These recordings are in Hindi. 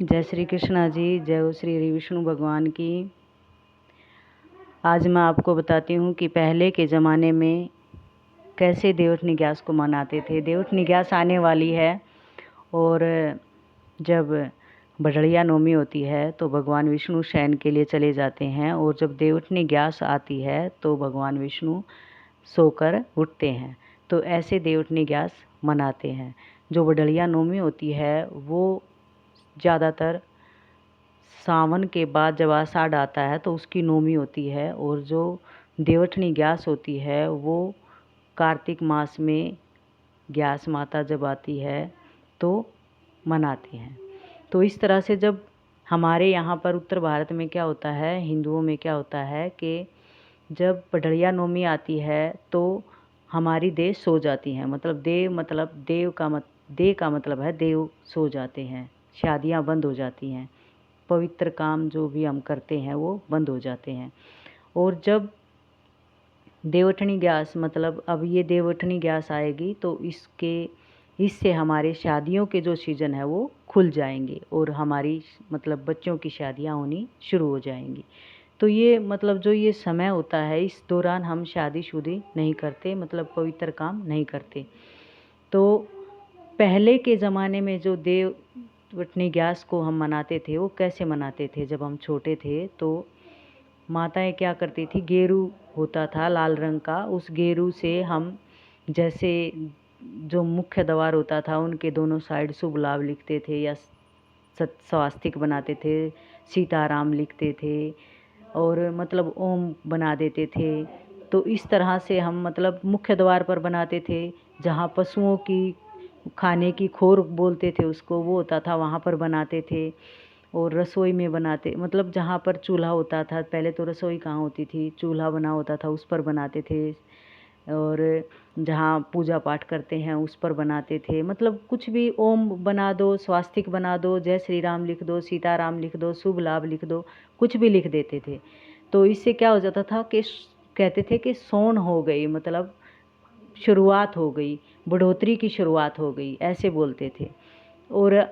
जय श्री कृष्णा जी, जय हो श्री विष्णु भगवान की। आज मैं आपको बताती हूँ कि पहले के ज़माने में कैसे देवउठनी ग्यास को मनाते थे। देवउठनी ग्यास आने वाली है और जब बढ़िया नवमी होती है तो भगवान विष्णु शयन के लिए चले जाते हैं, और जब देवउठनी ग्यास आती है तो भगवान विष्णु सोकर उठते हैं। तो ऐसे देवउठनी ग्यास मनाते हैं। जो बढ़िया नवमी होती है वो ज़्यादातर सावन के बाद जब आषाढ़ आता है तो उसकी नवमी होती है, और जो देवउठनी ग्यास होती है वो कार्तिक मास में ग्यास माता जब आती है तो मनाते हैं। तो इस तरह से जब हमारे यहाँ पर उत्तर भारत में क्या होता है, हिंदुओं में क्या होता है कि जब बढ़िया नवमी आती है तो हमारी देह सो जाती हैं। मतलब देव का मतलब है देव सो जाते हैं, शादियाँ बंद हो जाती हैं, पवित्र काम जो भी हम करते हैं वो बंद हो जाते हैं। और जब देवउठनी ग्यास मतलब अब ये देवउठनी ग्यास आएगी तो इससे हमारे शादियों के जो सीज़न है वो खुल जाएंगे और हमारी मतलब बच्चों की शादियां होनी शुरू हो जाएंगी। तो ये मतलब जो ये समय होता है इस दौरान हम शादी नहीं करते, मतलब पवित्र काम नहीं करते। तो पहले के ज़माने में जो देवउठनी ग्यास को हम मनाते थे वो कैसे मनाते थे। जब हम छोटे थे तो माताएं क्या करती थी, गेरू होता था लाल रंग का, उस गेरू से हम जैसे जो मुख्य द्वार होता था उनके दोनों साइड शुभ लाभ लिखते थे या स्वास्तिक बनाते थे, सीताराम लिखते थे और मतलब ओम बना देते थे। तो इस तरह से हम मतलब मुख्य द्वार पर बनाते थे, जहाँ पशुओं की खाने की खोर बोलते थे उसको, वो होता था वहाँ पर बनाते थे। और रसोई में बनाते मतलब जहाँ पर चूल्हा होता था, पहले तो रसोई कहाँ होती थी, चूल्हा बना होता था उस पर बनाते थे। और जहाँ पूजा पाठ करते हैं उस पर बनाते थे। मतलब कुछ भी ओम बना दो, स्वास्तिक बना दो, जय श्री राम लिख दो, सीताराम लिख दो, शुभ लाभ लिख दो, कुछ भी लिख देते थे। तो इससे क्या हो जाता था कि कहते थे कि सोन हो गई, मतलब शुरुआत हो गई, बढ़ोतरी की शुरुआत हो गई, ऐसे बोलते थे। और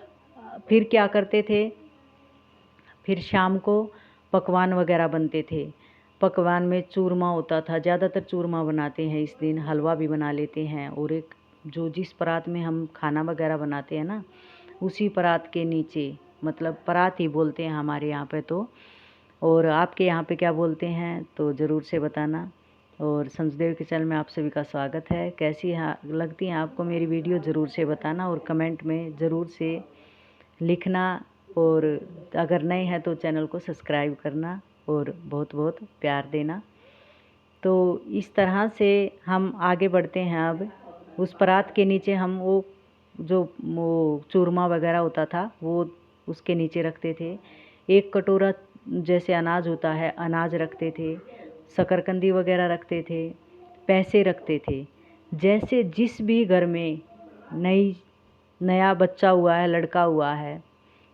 फिर क्या करते थे, फिर शाम को पकवान वगैरह बनते थे। पकवान में चूरमा होता था, ज़्यादातर चूरमा बनाते हैं इस दिन, हलवा भी बना लेते हैं। और एक जो जिस परात में हम खाना वगैरह बनाते हैं ना, उसी परात के नीचे, मतलब परात ही बोलते हैं हमारे यहाँ पे तो, और आपके यहाँ पे क्या बोलते हैं तो ज़रूर से बताना। और संजदेव के चैनल में आप सभी का स्वागत है। कैसी लगती हैं आपको मेरी वीडियो, ज़रूर से बताना और कमेंट में ज़रूर से लिखना। और अगर नए हैं तो चैनल को सब्सक्राइब करना और बहुत बहुत प्यार देना। तो इस तरह से हम आगे बढ़ते हैं। अब उस परात के नीचे हम वो चूरमा वगैरह होता था वो उसके नीचे रखते थे। एक कटोरा जैसे अनाज होता है, अनाज रखते थे, शकरकंदी वगैरह रखते थे, पैसे रखते थे। जैसे जिस भी घर में नया बच्चा हुआ है, लड़का हुआ है,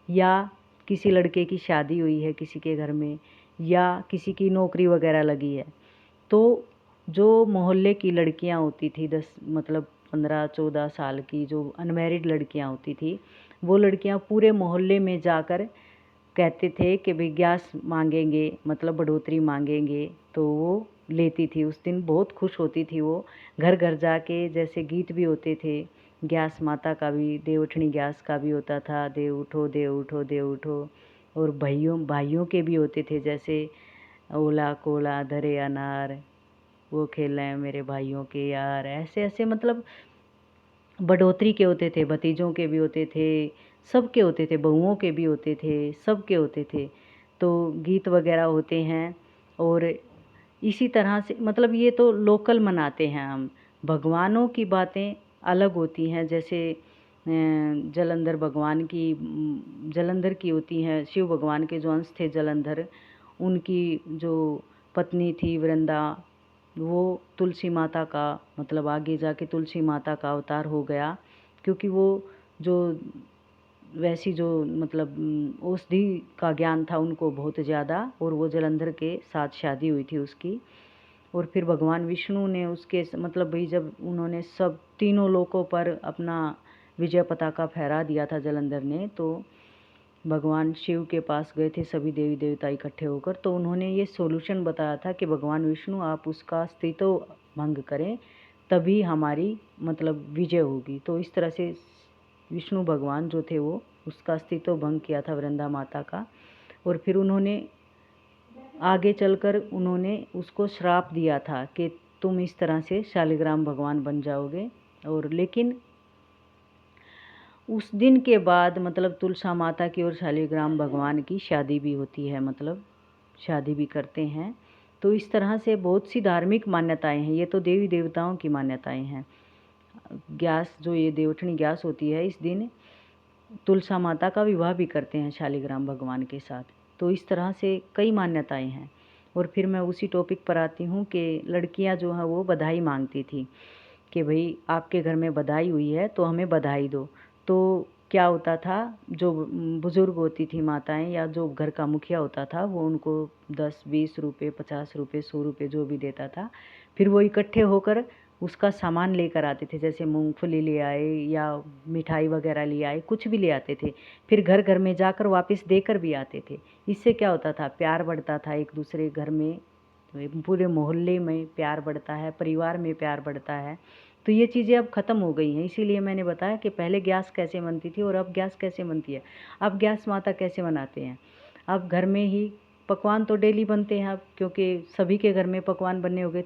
या किसी लड़के की शादी हुई है किसी के घर में, या किसी की नौकरी वगैरह लगी है, तो जो मोहल्ले की लड़कियां होती थी, 15-14 साल की जो अनमैरिड लड़कियां होती थी, वो लड़कियां पूरे मोहल्ले में जाकर कहते थे कि भाई ग्यास मांगेंगे, मतलब बढ़ोतरी मांगेंगे। तो वो लेती थी। उस दिन बहुत खुश होती थी वो, घर घर जाके जैसे गीत भी होते थे, ग्यास माता का भी, देवउठनी ग्यास का भी होता था, देव उठो देव उठो देव उठो। और भाइयों के भी होते थे, जैसे ओला कोला धरे अनार, वो खेलें मेरे भाइयों के यार, ऐसे ऐसे मतलब बढ़ोतरी के होते थे, भतीजों के भी होते थे, सबके होते थे, बहुओं के भी होते थे, सबके होते थे। तो गीत वगैरह होते हैं। और इसी तरह से मतलब ये तो लोकल मनाते हैं हम। भगवानों की बातें अलग होती हैं, जैसे जलंधर भगवान की, जलंधर की होती हैं। शिव भगवान के जो अंश थे जलंधर, उनकी जो पत्नी थी वृंदा, वो तुलसी माता का मतलब आगे जाके तुलसी माता का अवतार हो गया, क्योंकि वो जो वैसी जो मतलब औषधि का ज्ञान था उनको बहुत ज़्यादा, और वो जलंधर के साथ शादी हुई थी उसकी। और फिर भगवान विष्णु ने उसके मतलब भाई जब उन्होंने सब तीनों लोकों पर अपना विजय पताका फहरा दिया था जलंधर ने, तो भगवान शिव के पास गए थे सभी देवी देवता इकट्ठे होकर, तो उन्होंने ये सॉल्यूशन बताया था कि भगवान विष्णु आप उसका अस्तित्व भंग करें, तभी हमारी मतलब विजय होगी। तो इस तरह से विष्णु भगवान जो थे वो उसका अस्तित्व भंग किया था वृंदा माता का, और फिर उन्होंने आगे चलकर उन्होंने उसको श्राप दिया था कि तुम इस तरह से शालिग्राम भगवान बन जाओगे। और लेकिन उस दिन के बाद मतलब तुलसा माता की और शालिग्राम भगवान की शादी भी होती है, मतलब शादी भी करते हैं। तो इस तरह से बहुत सी धार्मिक मान्यताएं हैं, ये तो देवी देवताओं की मान्यताएं हैं। ग्यास जो ये देवठनी ग्यास होती है, इस दिन तुलसा माता का विवाह भी करते हैं शालिग्राम भगवान के साथ। तो इस तरह से कई मान्यताएं हैं। और फिर मैं उसी टॉपिक पर आती हूँ कि लड़कियाँ जो हैं वो बधाई मांगती थी कि भाई आपके घर में बधाई हुई है तो हमें बधाई दो। तो क्या होता था, जो बुज़ुर्ग होती थी माताएं या जो घर का मुखिया होता था वो उनको 10-20 रुपये, 50 रुपये, 100 रुपये जो भी देता था, फिर वो इकट्ठे होकर उसका सामान लेकर आते थे, जैसे मूंगफली ले आए या मिठाई वगैरह ले आए, कुछ भी ले आते थे। फिर घर घर में जाकर वापस देकर भी आते थे। इससे क्या होता था, प्यार बढ़ता था एक दूसरे घर में, पूरे मोहल्ले में प्यार बढ़ता है, परिवार में प्यार बढ़ता है। तो ये चीज़ें अब ख़त्म हो गई हैं। इसीलिए मैंने बताया कि पहले ग्यास कैसे बनती थी और अब ग्यास कैसे बनती है। अब ग्यास माता कैसे बनाते हैं, अब घर में ही पकवान तो डेली बनते हैं अब, क्योंकि सभी के घर में पकवान बनने हो गए।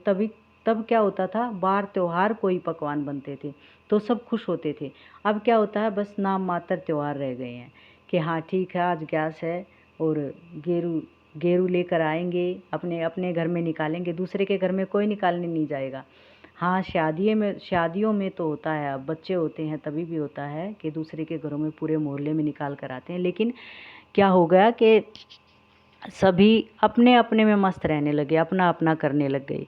तब क्या होता था, बार त्यौहार कोई पकवान बनते थे तो सब खुश होते थे। अब क्या होता है, बस नाम मात्र त्यौहार रह गए हैं कि हाँ ठीक है आज ग्यास है और गेरू लेकर आएंगे, अपने अपने घर में निकालेंगे, दूसरे के घर में कोई निकालने नहीं जाएगा। हाँ शादियों में तो होता है, अब बच्चे होते हैं तभी भी होता है कि दूसरे के घरों में पूरे मोहल्ले में निकाल कर आते हैं। लेकिन क्या हो गया कि सभी अपने अपने में मस्त रहने लगे, अपना अपना करने लग गए।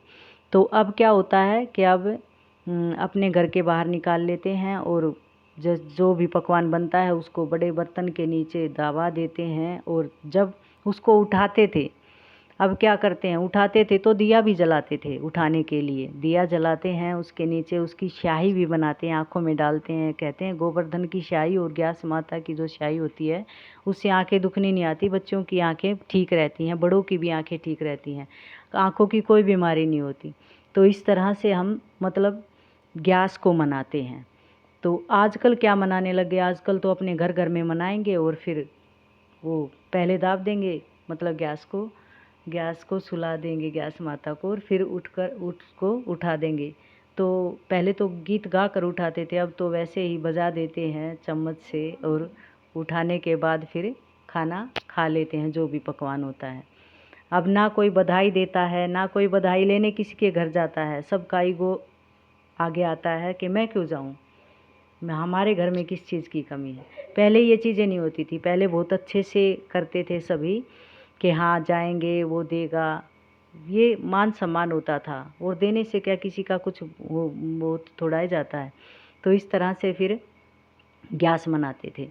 तो अब क्या होता है कि अब अपने घर के बाहर निकाल लेते हैं और जो भी पकवान बनता है उसको बड़े बर्तन के नीचे दबा देते हैं। और जब उसको उठाते थे, अब क्या करते हैं, उठाते थे तो दिया भी जलाते थे, उठाने के लिए दिया जलाते हैं, उसके नीचे उसकी स्याही भी बनाते हैं, आँखों में डालते हैं। कहते हैं गोवर्धन की स्याही और ग्यास माता की जो स्याही होती है उससे आंखें दुखनी नहीं आती, बच्चों की आंखें ठीक रहती हैं, बड़ों की भी आंखें ठीक रहती हैं, आँखों की कोई बीमारी नहीं होती। तो इस तरह से हम मतलब ग्यास को मनाते हैं। तो आजकल क्या मनाने लगे, आजकल तो अपने घर घर में मनाएंगे और फिर वो पहले दाब देंगे, मतलब गैस को सुला देंगे गैस माता को, और फिर उसको उठा देंगे। तो पहले तो गीत गा कर उठाते थे, अब तो वैसे ही बजा देते हैं चम्मच से, और उठाने के बाद फिर खाना खा लेते हैं जो भी पकवान होता है। अब ना कोई बधाई देता है, ना कोई बधाई लेने किसी के घर जाता है, सबका ईगो आगे आता है कि मैं क्यों जाऊं, हमारे घर में किस चीज़ की कमी है। पहले ये चीज़ें नहीं होती थी, पहले बहुत अच्छे से करते थे सभी कि हाँ जाएंगे वो देगा, ये मान सम्मान होता था। और देने से क्या किसी का कुछ वो थोड़ा ही जाता है। तो इस तरह से फिर ग्यास मनाते थे।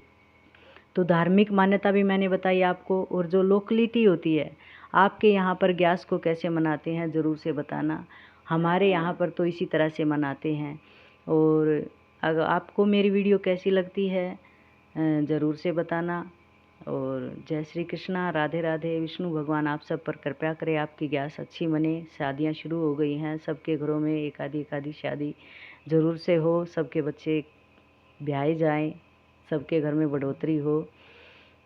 तो धार्मिक मान्यता भी मैंने बताई आपको, और जो लोकलिटी होती है, आपके यहाँ पर ग्यास को कैसे मनाते हैं ज़रूर से बताना। हमारे यहाँ पर तो इसी तरह से मनाते हैं। और अगर आपको मेरी वीडियो कैसी लगती है ज़रूर से बताना। और जय श्री कृष्णा, राधे राधे। विष्णु भगवान आप सब पर कृपया करें, आपकी ग्यास अच्छी बने। शादियाँ शुरू हो गई हैं, सबके घरों में एक आधी शादी ज़रूर से हो, सबके बच्चे ब्याहे जाएं, सबके घर में बढ़ोतरी हो।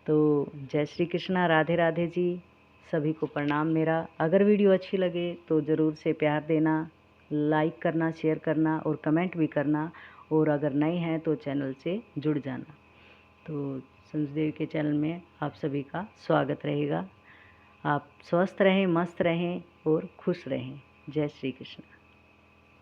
तो जय श्री कृष्णा, राधे राधे जी, सभी को प्रणाम मेरा। अगर वीडियो अच्छी लगे तो ज़रूर से प्यार देना, लाइक करना, शेयर करना और कमेंट भी करना। और अगर नए हैं तो चैनल से जुड़ जाना। तो संजय के चैनल में आप सभी का स्वागत रहेगा। आप स्वस्थ रहें, मस्त रहें और खुश रहें। जय श्री कृष्ण।